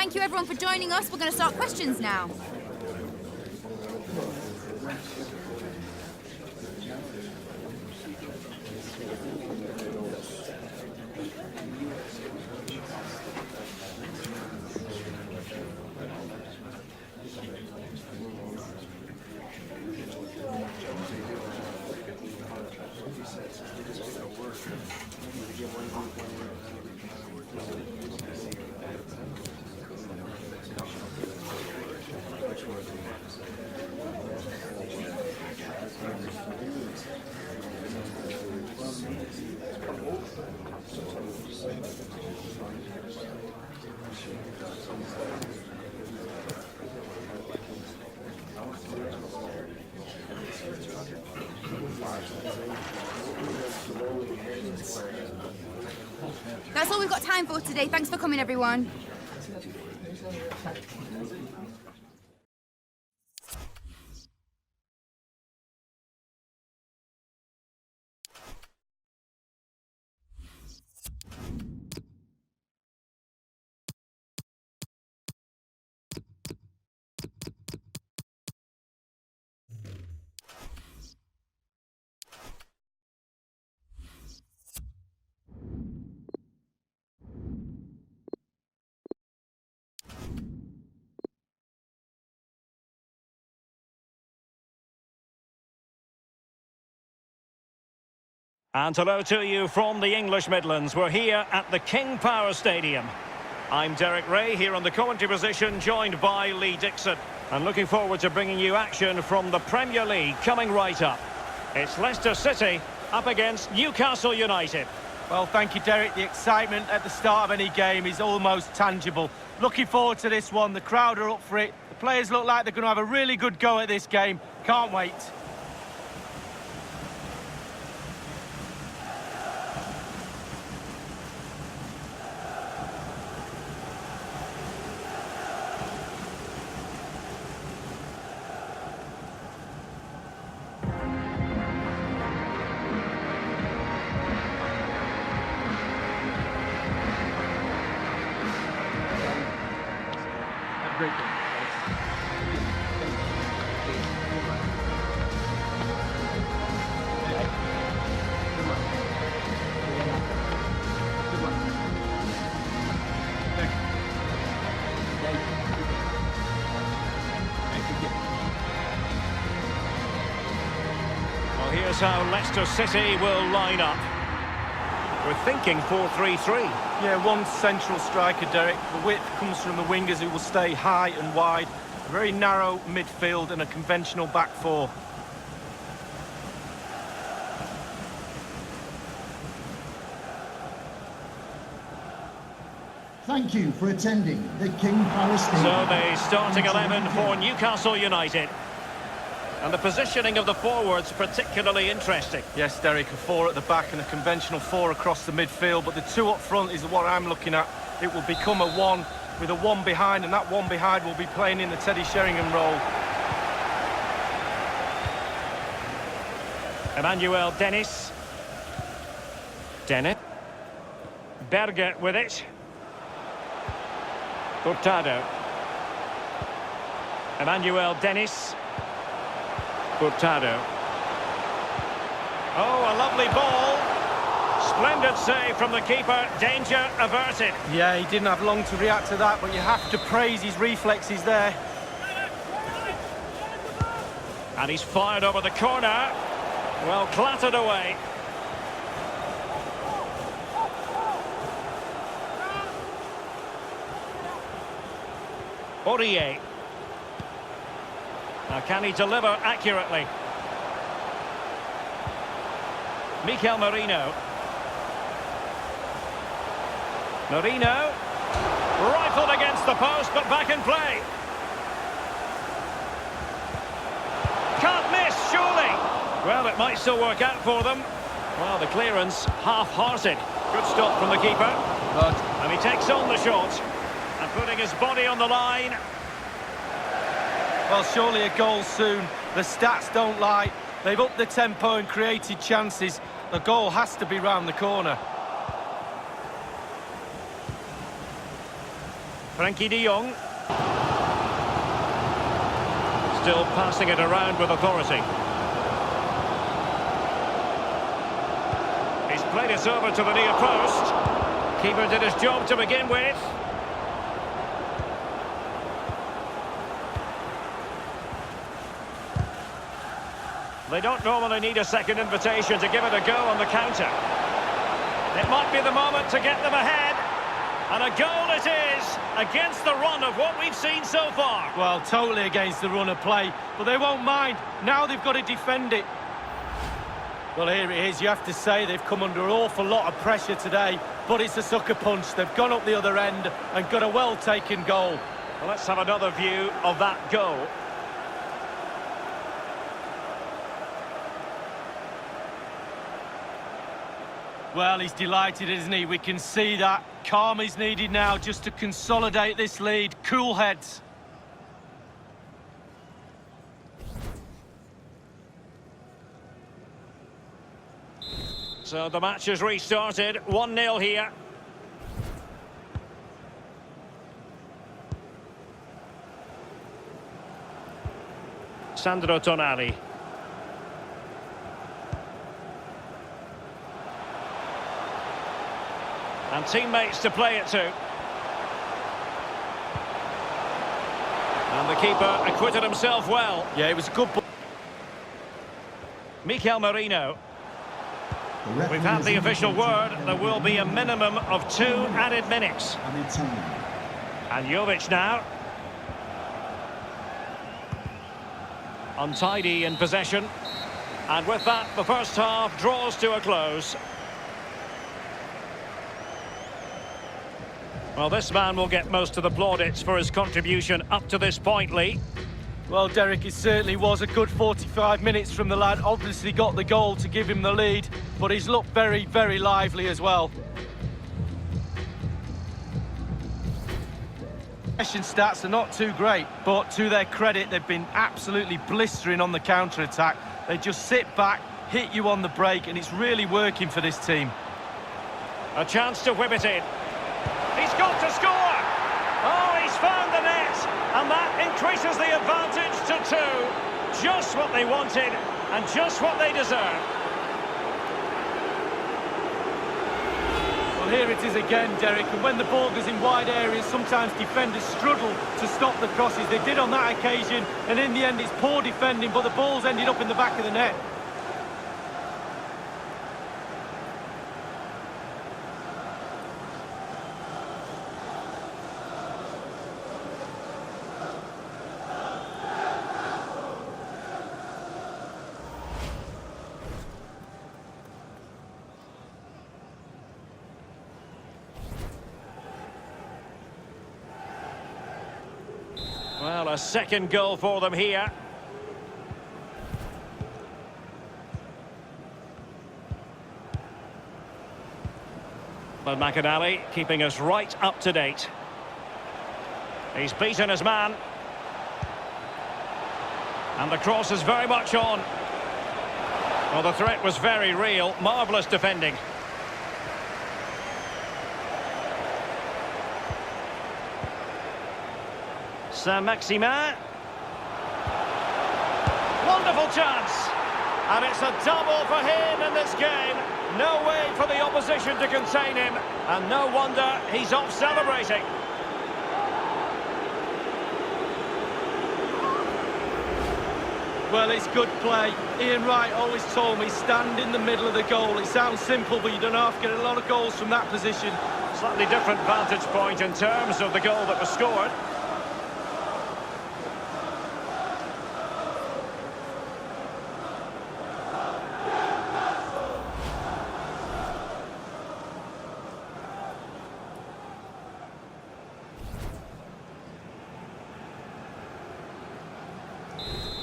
Thank you everyone for joining us. We're going to start questions now. That's all we've got time for today. Thanks for coming, everyone. And hello to you from the English Midlands. We're here at the King Power Stadium. I'm Derek Ray here on the commentary position, joined by Lee Dixon. And looking forward to bringing you action from the Premier League coming right up. It's Leicester City up against Newcastle United. Well, thank you, Derek. The excitement at the start of any game is almost tangible. Looking forward to this one. The crowd are up for it. The players look like they're going to have a really good go at this game. Can't wait. Great game. Well, here's how Leicester City will line up. We're thinking 4-3-3. Yeah, one central striker, Derek. The width comes from the wingers who will stay high and wide. A very narrow midfield and a conventional back four. Thank you for attending the King Power Stadium. So the starting 11 for Newcastle United. And the positioning of the forwards particularly interesting. Yes, Derek, a four at the back and a conventional four across the midfield, but the two up front is what I'm looking at. It will become a one with a one behind, and that one behind will be playing in the Teddy Sheringham role. Emmanuel Dennis. Berger with it. Hurtado. Emmanuel Dennis. Hurtado. Oh, a lovely ball. Splendid save from the keeper. Danger averted. Yeah, he didn't have long to react to that, but you have to praise his reflexes there. And he's fired over the corner. Well, clattered away. Aurier. Now, can he deliver accurately? Mikel Merino. Merino. Rifled against the post, but back in play. Can't miss, surely. Well, it might still work out for them. Well, the clearance, half-hearted. Good stop from the keeper. Good. And he takes on the shot. And putting his body on the line. Well, surely a goal soon. The stats don't lie. They've upped the tempo and created chances. The goal has to be round the corner. Frankie de Jong. Still passing it around with authority. He's played it over to the near post. Keeper did his job to begin with. They don't normally need a second invitation to give it a go on the counter. It might be the moment to get them ahead. And a goal it is, against the run of what we've seen so far. Well, totally against the run of play, but they won't mind. Now they've got to defend it. Well, here it is. You have to say they've come under an awful lot of pressure today, but it's a sucker punch. They've gone up the other end and got a well-taken goal. Well, let's have another view of that goal. Well, he's delighted, isn't he? We can see that. Calm is needed now just to consolidate this lead. Cool heads. So the match has restarted. 1-0 here. Sandro Tonali. And teammates to play it to. And the keeper acquitted himself well. Yeah, it was a good ball. Mikel Merino. We've had the official word. There will be a minimum of 2 added minutes. And Jovic now. Untidy in possession. And with that, the first half draws to a close. Well, this man will get most of the plaudits for his contribution up to this point, Lee. Well, Derek, it certainly was a good 45 minutes from the lad. Obviously got the goal to give him the lead, but he's looked very, very lively as well. Possession stats are not too great, but to their credit, they've been absolutely blistering on the counter-attack. They just sit back, hit you on the break, and it's really working for this team. A chance to whip it in. He's got to score! Oh, he's found the net! And that increases the advantage to 2. Just what they wanted, and just what they deserve. Well, here it is again, Derek, and when the ball goes in wide areas, sometimes defenders struggle to stop the crosses. They did on that occasion, and in the end it's poor defending, but the ball's ended up in the back of the net. Well, a second goal for them here. But McAnally keeping us right up to date. He's beaten his man. And the cross is very much on. Well, the threat was very real. Marvellous defending. Saint-Maximin. Wonderful chance. And it's a double for him in this game. No way for the opposition to contain him. And no wonder he's off celebrating. Well, it's good play. Ian Wright always told me, stand in the middle of the goal. It sounds simple, but you don't have to get a lot of goals from that position. Slightly different vantage point in terms of the goal that was scored.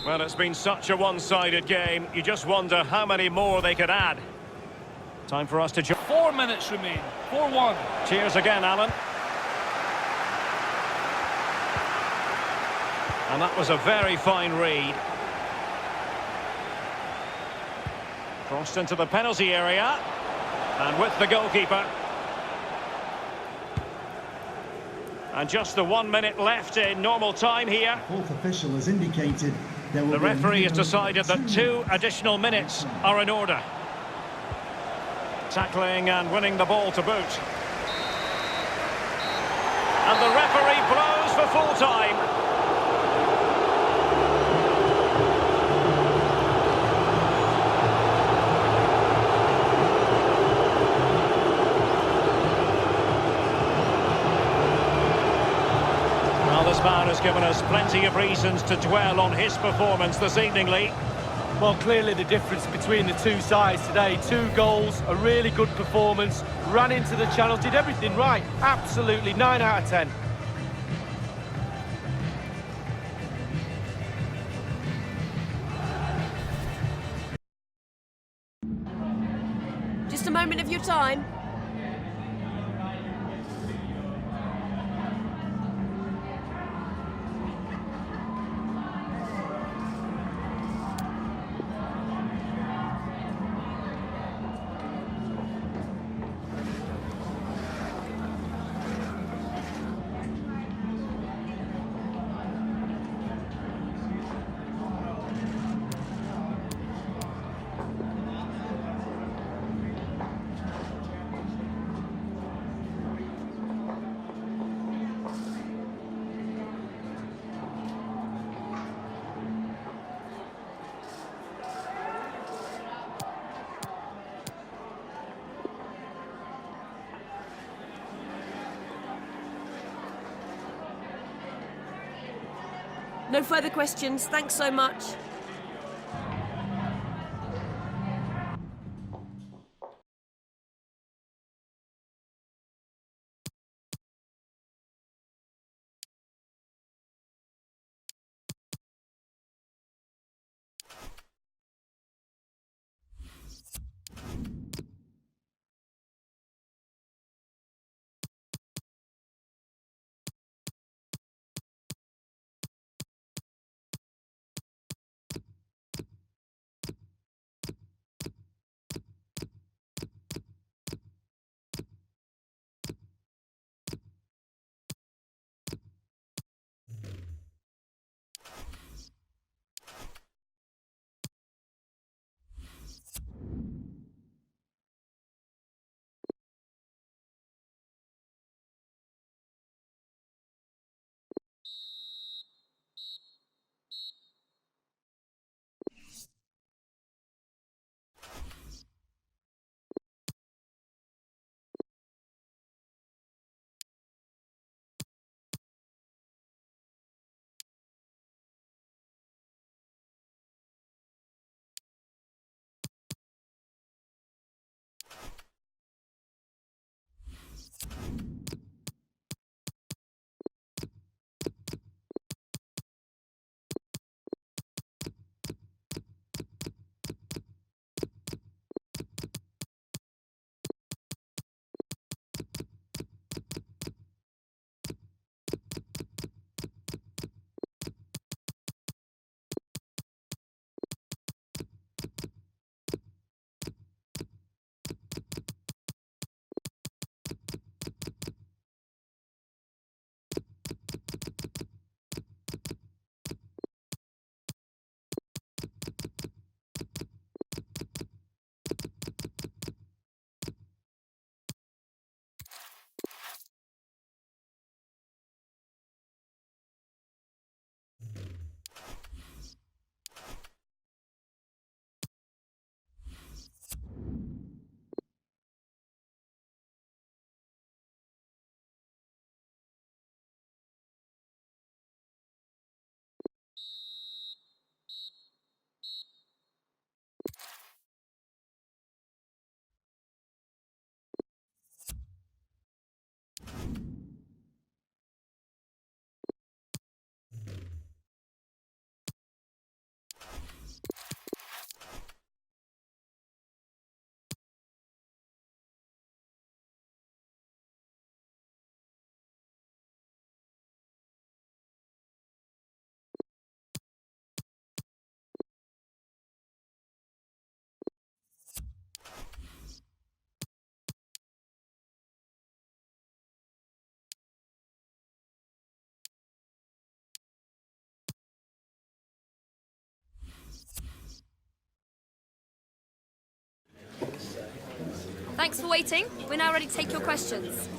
Well, it's been such a one-sided game. You just wonder how many more they could add. Time for us to... 4 minutes remain. 4-1. Cheers again, Alan. And that was a very fine read. Crossed into the penalty area. And with the goalkeeper. And just the 1 minute left in normal time here. Fourth official has indicated there will The be a referee has minimum of decided that 2 additional minutes are in order. Tackling and winning the ball to boot. And the referee blows for full time. Well, this man has given us plenty of reasons to dwell on his performance this evening, Lee. Well, clearly the difference between the two sides today. 2 goals, a really good performance, ran into the channel, did everything right. Absolutely, 9 out of 10. Just a moment of your time. No further questions. Thanks so much. Thanks for waiting. We're now ready to take your questions.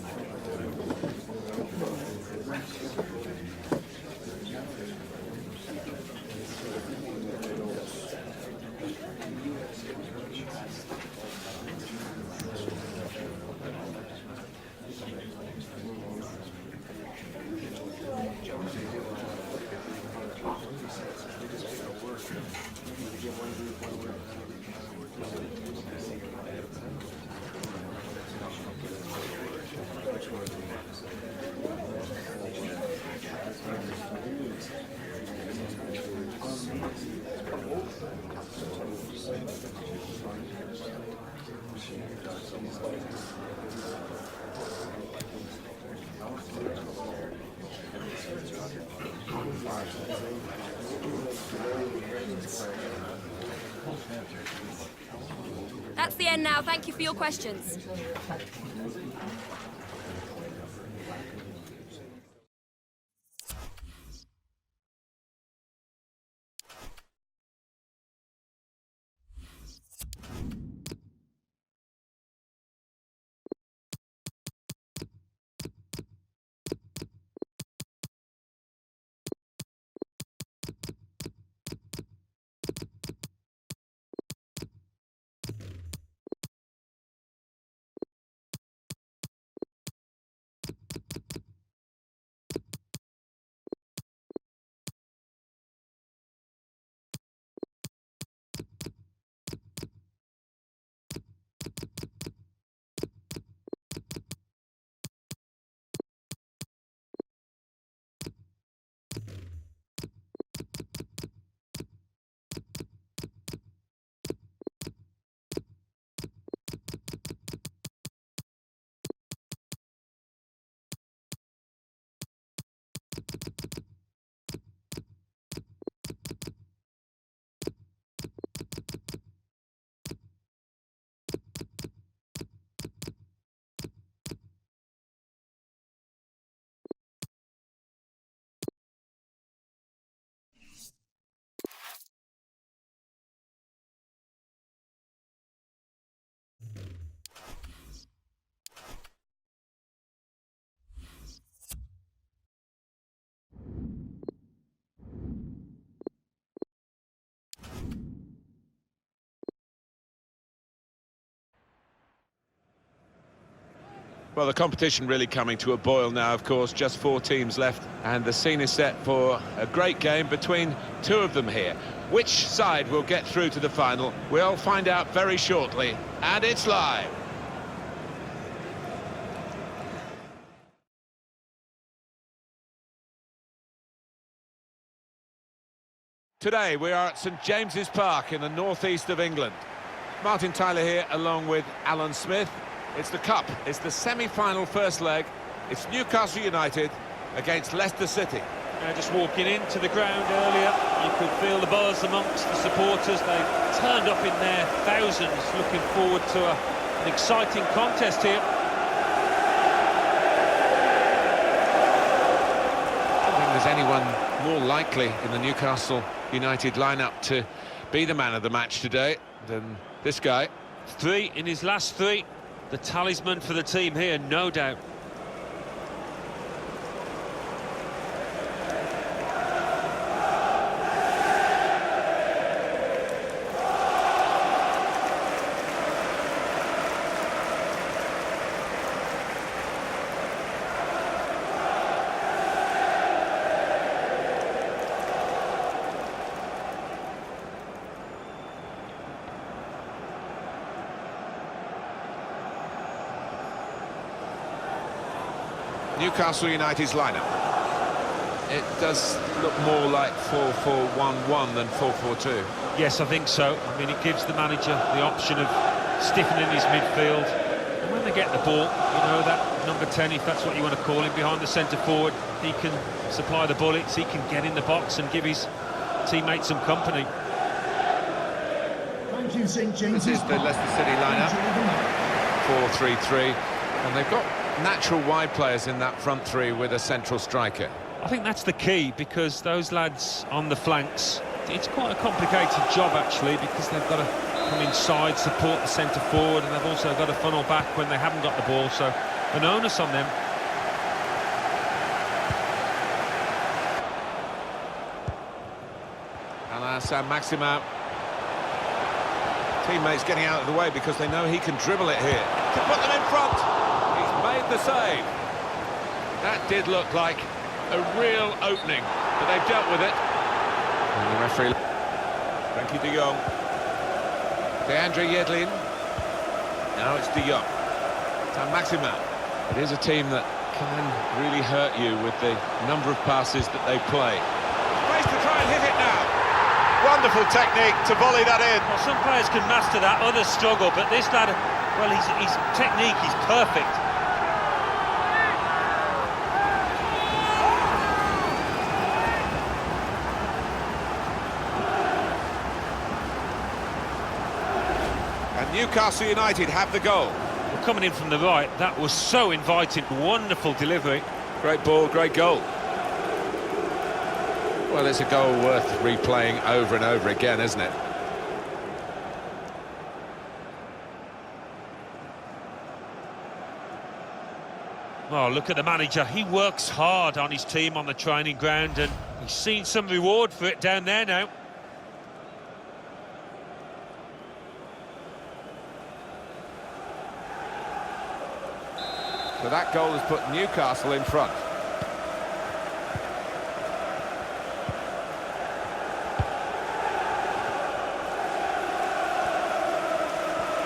That's the end now. Thank you for your questions. Well, the competition really coming to a boil now, of course. Just 4 teams left, and the scene is set for a great game between 2 of them here. Which side will get through to the final? We'll find out very shortly, and it's live. Today we are at St James's Park in the northeast of England. Martin Tyler here along with Alan Smith. It's the Cup, it's the semi-final first leg. It's Newcastle United against Leicester City. Just walking into the ground earlier, you could feel the buzz amongst the supporters. They've turned up in their thousands, looking forward to an exciting contest here. I don't think there's anyone more likely in the Newcastle United lineup to be the man of the match today than this guy. 3 in his last 3. The talisman for the team here, no doubt. Newcastle United's lineup. It does look more like 4-4-1-1 than 4-4-2. Yes, I think so. I mean, it gives the manager the option of stiffening his midfield. And when they get the ball, you know, that number 10, if that's what you want to call him, behind the centre forward, he can supply the bullets, he can get in the box and give his teammates some company. Thank you, St James's. This is the Leicester City lineup. 4-3-3. And they've got natural wide players in that front 3 with a central striker. I think that's the key, because those lads on the flanks, it's quite a complicated job actually, because they've got to come inside, support the centre forward, and they've also got to funnel back when they haven't got the ball, so an onus on them. Alain Saint-Maximin. Teammates getting out of the way because they know he can dribble it here. To put them in front. He's made the save. That did look like a real opening, but they've dealt with it. And the referee... Frankie de Jong. Deandre Yedlin. Now it's de Jong. Saint-Maximin. It is a team that can really hurt you with the number of passes that they play. Space to try and hit it now. Wonderful technique to volley that in. Well, some players can master that, others struggle, but this lad, well, his technique is perfect. And Newcastle United have the goal. Well, coming in from the right, that was so inviting, wonderful delivery. Great ball, great goal. Well, it's a goal worth replaying over and over again, isn't it? Oh, look at the manager. He works hard on his team on the training ground, and he's seen some reward for it down there now. So that goal has put Newcastle in front.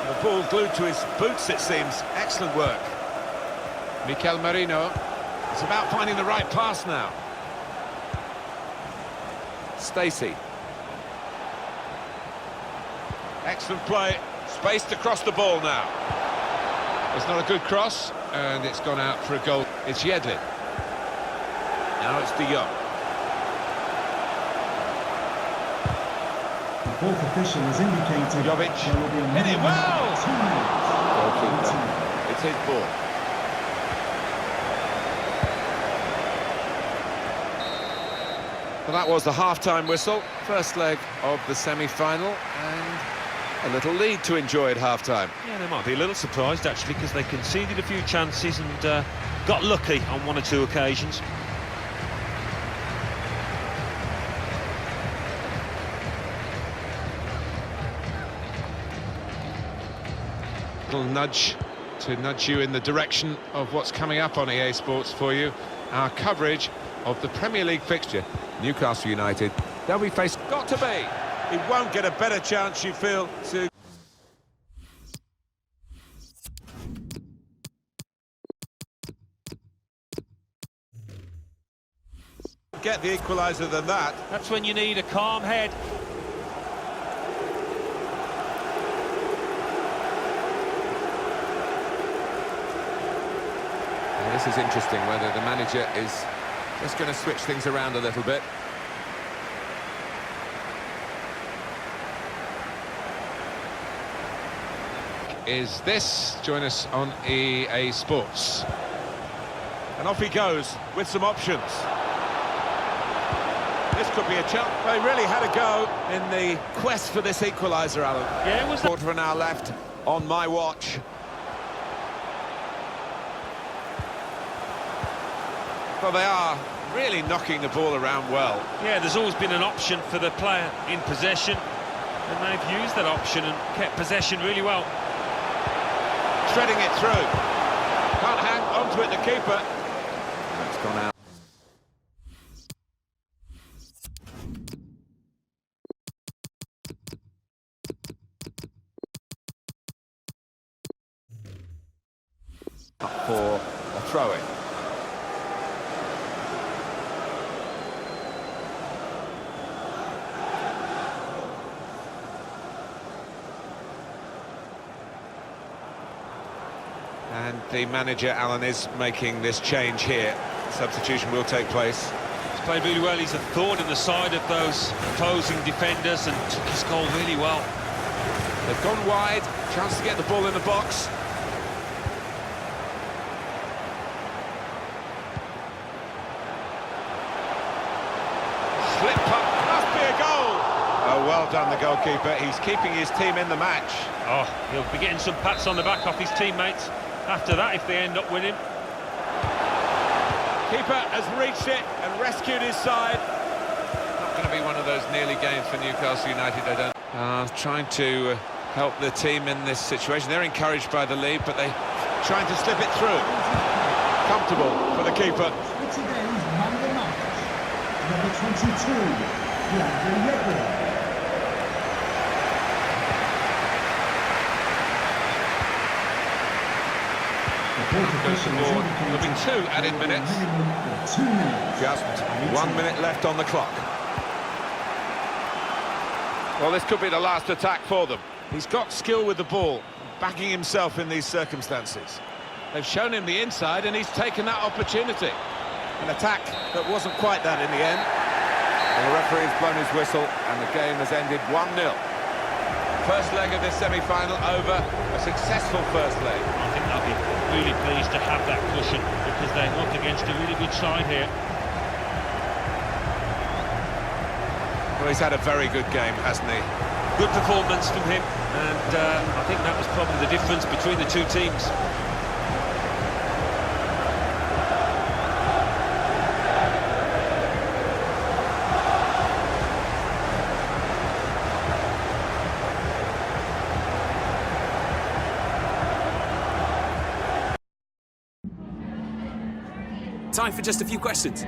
The ball glued to his boots, it seems. Excellent work. Mikel Merino. It's about finding the right pass now. Stacey. Excellent play. Spaced across the ball now. It's not a good cross, and it's gone out for a goal. It's Yedlin. Now it's de Jong. The fourth official has indicated Jovic. there will be a Hit it minimum well! of 2 minutes. Goalkeeper. It's his ball. Well, that was the half-time whistle. First leg of the semi-final, and a little lead to enjoy at half-time. Yeah, they might be a little surprised, actually, because they conceded a few chances and got lucky on one or two occasions. Little nudge to nudge you in the direction of what's coming up on EA Sports for you. Our coverage of the Premier League fixture. Newcastle United, they'll be faced... Got to be! He won't get a better chance, you feel, to... get the equaliser than that. That's when you need a calm head. And this is interesting, whether the manager is just going to switch things around a little bit. Is this? Join us on EA Sports. And off he goes with some options. This could be a chance. They really had a go in the quest for this equaliser, Alan. Yeah, it was... Quarter of an hour left on my watch. Well, they are really knocking the ball around well. Yeah, there's always been an option for the player in possession, and they've used that option and kept possession really well. Threading it through. Can't hang onto it, the keeper. That's gone out. Up for a throw-in. And the manager, Alan, is making this change here. Substitution will take place. He's played really well. He's a thorn in the side of those opposing defenders and took his goal really well. They've gone wide. Chance to get the ball in the box. Slip puck. Must be a goal. Oh, well well done, the goalkeeper. He's keeping his team in the match. Oh, he'll be getting some pats on the back off his teammates after that if they end up winning. Keeper has reached it and rescued his side. Not going to be one of those nearly games for Newcastle United, I don't. Trying to help the team in this situation. They're encouraged by the lead, but they're trying to slip it through. Comfortable for the keeper. Today's man of the match, number 22, Yedlin. Goes to board. There'll be 2 added minutes. 2 minutes. Just 1 minute left on the clock. Well, this could be the last attack for them. He's got skill with the ball, backing himself in these circumstances. They've shown him the inside and he's taken that opportunity. An attack that wasn't quite that in the end. And the referee has blown his whistle and the game has ended 1-0. First leg of this semi-final over. A successful first leg. I think they'll be really pleased to have that cushion because they're up against a really good side here. Well, he's had a very good game, hasn't he? Good performance from him, and I think that was probably the difference between the two teams. Time for just a few questions.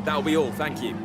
That'll be all, thank you.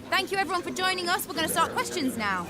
Thank you everyone for joining us. We're going to start questions now.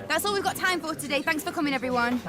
That's all we've got time for today. Thanks for coming, everyone.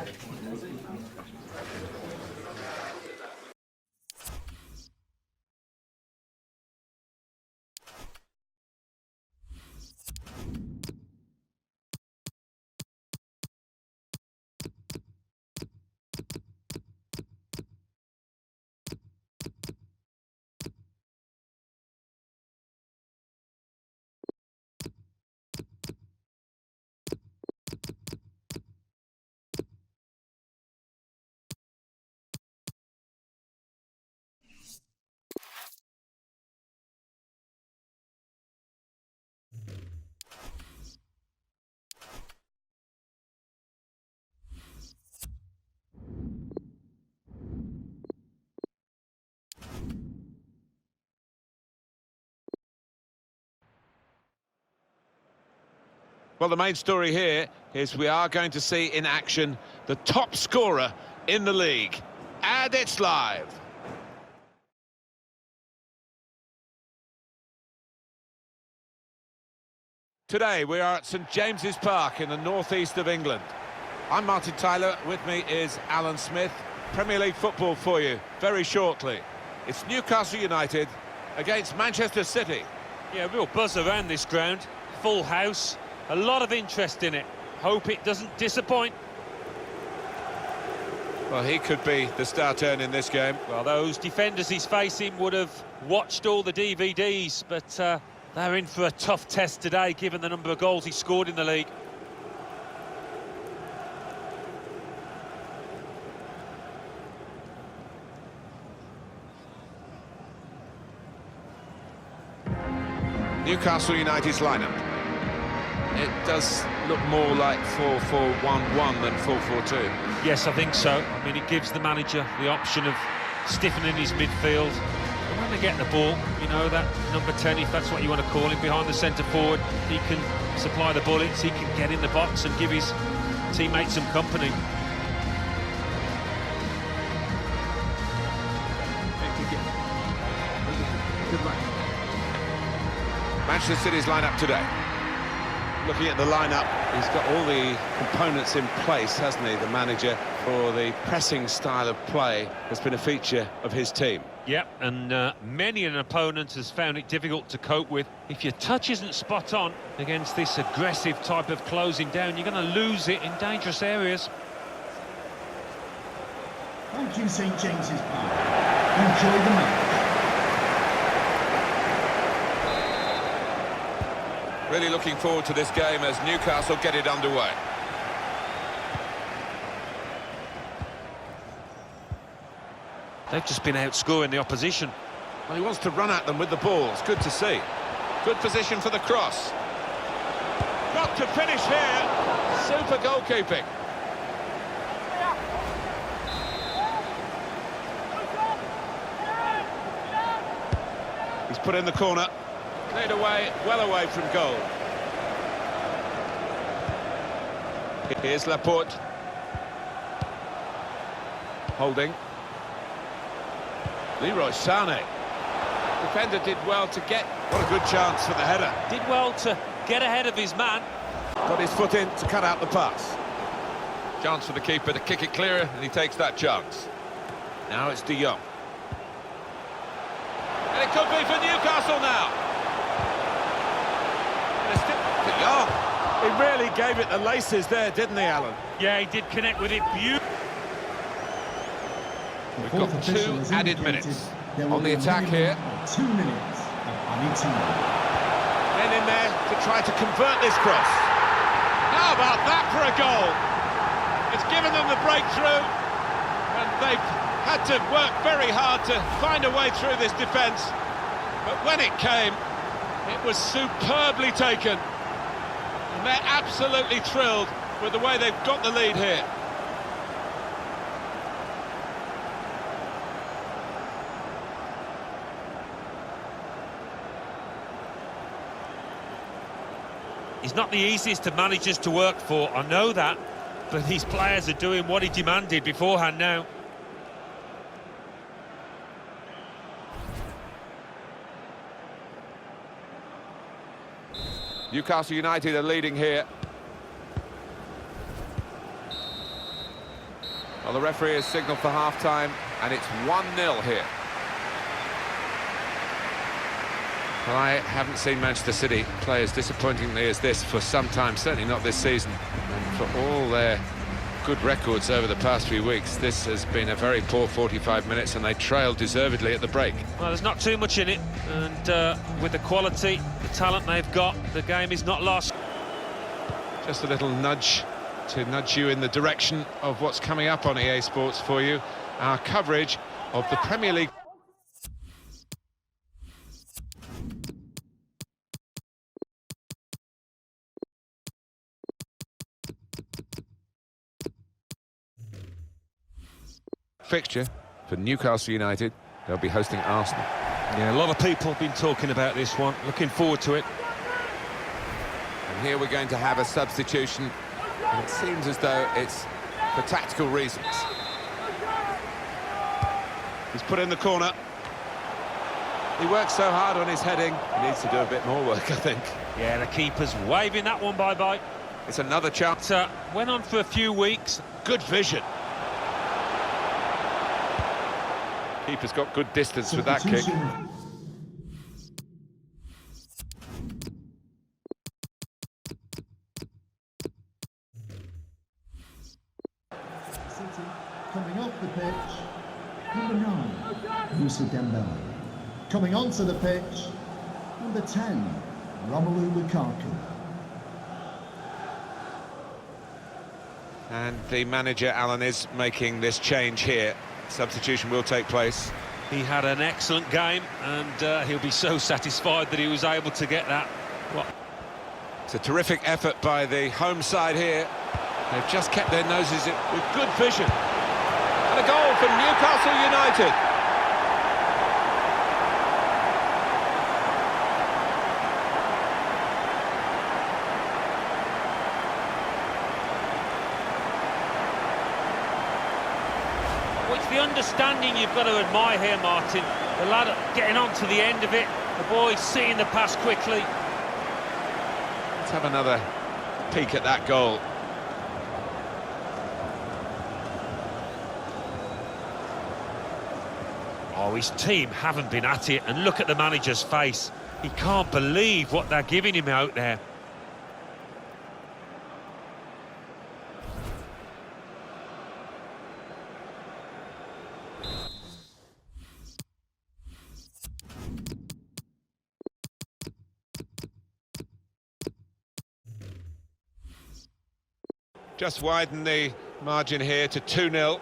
Well, the main story here is we are going to see in action the top scorer in the league. And it's live. Today we are at St James's Park in the northeast of England. I'm Martin Tyler, with me is Alan Smith. Premier League football for you very shortly. It's Newcastle United against Manchester City. Yeah, real buzz around this ground. Full house, a lot of interest in it. Hope it doesn't disappoint. Well, he could be the star turn in this game. Well, those defenders he's facing would have watched all the DVDs, but they're in for a tough test today, given the number of goals he scored in the league. Newcastle United's lineup. It does look more like 4-4-1-1 than 4-4-2. Yes, I think so. I mean, it gives the manager the option of stiffening his midfield. And when they get the ball, you know, that number 10, if that's what you want to call him, behind the centre forward, he can supply the bullets, he can get in the box and give his teammates some company. Manchester City's lineup today. Looking at the lineup, he's got all the components in place, hasn't he, the manager, for the pressing style of play has been a feature of his team. Yep, and many an opponent has found it difficult to cope with. If your touch isn't spot on against this aggressive type of closing down, you're going to lose it in dangerous areas. Thank you, St James's Park. Enjoy the match. Really looking forward to this game as Newcastle get it underway. They've just been outscoring the opposition. Well, he wants to run at them with the ball. It's good to see. Good position for the cross. Got to finish here. Super goalkeeping. He's put in the corner. Cleared away, well away from goal. Here's Laporte. Holding. Leroy Sané. Defender did well to get... What a good chance for the header. Did well to get ahead of his man. Got his foot in to cut out the pass. Chance for the keeper to kick it clearer, and he takes that chance. Now it's De Jong. And it could be for Newcastle now. De Jong. He really gave it the laces there, didn't he, Alan? Yeah, he did connect with it beautifully. We've got 2 added minutes on the attack here. 2 minutes of added time. Men in there to try to convert this cross. How about that for a goal? It's given them the breakthrough, and they've had to work very hard to find a way through this defence. But when it came, It was superbly taken. And they're absolutely thrilled with the way they've got the lead here. He's not the easiest of managers to work for, I know that, but these players are doing what he demanded beforehand now. Newcastle United are leading here. Well, the referee has signalled for half-time, and it's 1-0 here. Well, I haven't seen Manchester City play as disappointingly as this for some time, certainly not this season. And for all their good records over the past few weeks, this has been a very poor 45 minutes, and they trailed deservedly at the break. Well, there's not too much in it, and with the quality, the talent they've got, the game is not lost. Just a little nudge to nudge you in the direction of what's coming up on EA Sports for you. Our coverage of the Premier League. Fixture for Newcastle United. They'll be hosting Arsenal. Yeah, a lot of people have been talking about this one. Looking forward to it. And here we're going to have a substitution. And it seems as though it's for tactical reasons. He's put in the corner. He works so hard on his heading. He needs to do a bit more work, I think. Yeah, the keeper's waving that one bye-bye. It's another chance. Went on for a few weeks. Good vision. Keeper's got good distance with that kick. City coming off the pitch, number 9, Moussa Dembele. Coming onto the pitch, number 10, Romelu Lukaku. And the manager, Alan, is making this change here. Substitution will take place. He had an excellent game, and he'll be so satisfied that he was able to get that. It's a terrific effort by the home side here. They've just kept their noses in with good vision. And a goal for Newcastle United. Well, it's the understanding you've got to admire here, Martin. The lad getting on to the end of it, the boy seeing the pass quickly. Let's have another peek at that goal. Oh, his team haven't been at it, and look at the manager's face. He can't believe what they're giving him out there. Just widen the margin here to 2-0.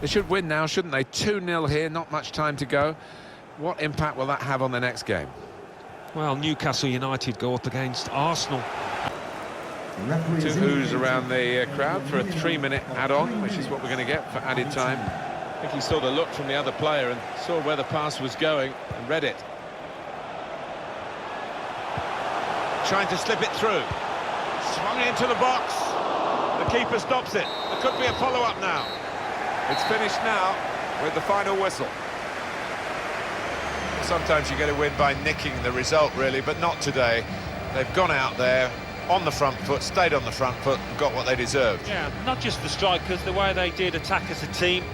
They should win now, shouldn't they? 2-0 here, not much time to go. What impact will that have on the next game? Well, Newcastle United go up against Arsenal. Two whoos around the crowd for a 3-minute add-on, which is what we're going to get for added time. I think he saw the look from the other player and saw where the pass was going and read it. Trying to slip it through. Swung into the box. The keeper stops it. There could be a follow-up now. It's finished now with the final whistle. Sometimes you get a win by nicking the result, really, but not today. They've gone out there on the front foot, stayed on the front foot, and got what they deserved. Yeah, not just the strikers, the way they did attack as a team.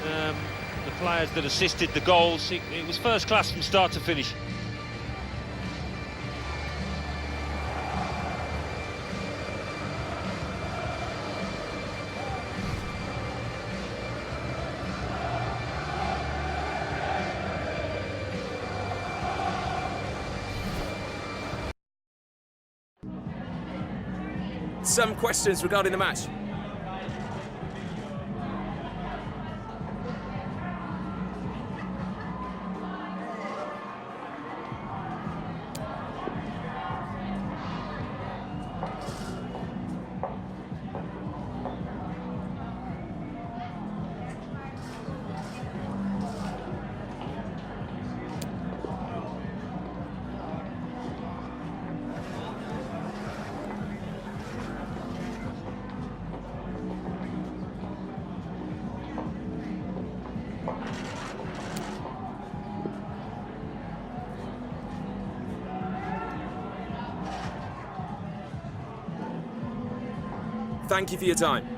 The players that assisted the goals, it was first class from start to finish. Some questions regarding the match. Thank you for your time.